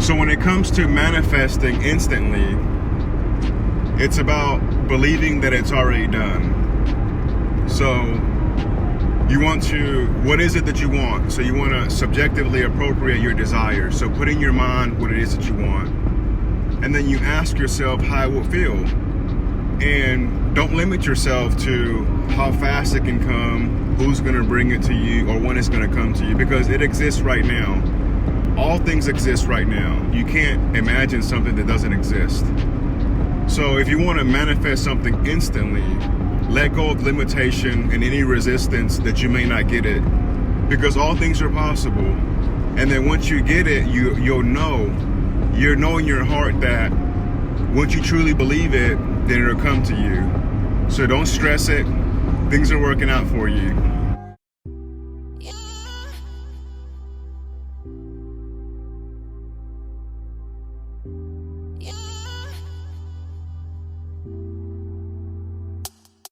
So when it comes to manifesting instantly, it's about believing that it's already done. So you want to, what is it that you want? So you want to subjectively appropriate your desires. So put in your mind what it is that you want. And then you ask yourself how it will feel. And don't limit yourself to how fast it can come, who's going to bring it to you, or when it's going to come to you, because it exists right now. All things exist right now. You can't imagine something that doesn't exist. So if you want to manifest something instantly, let go of limitation and any resistance that you may not get it, because all things are possible. And then once you get it, you'll know in your heart that once you truly believe it, then it'll come to you. So don't stress it. Things are working out for you.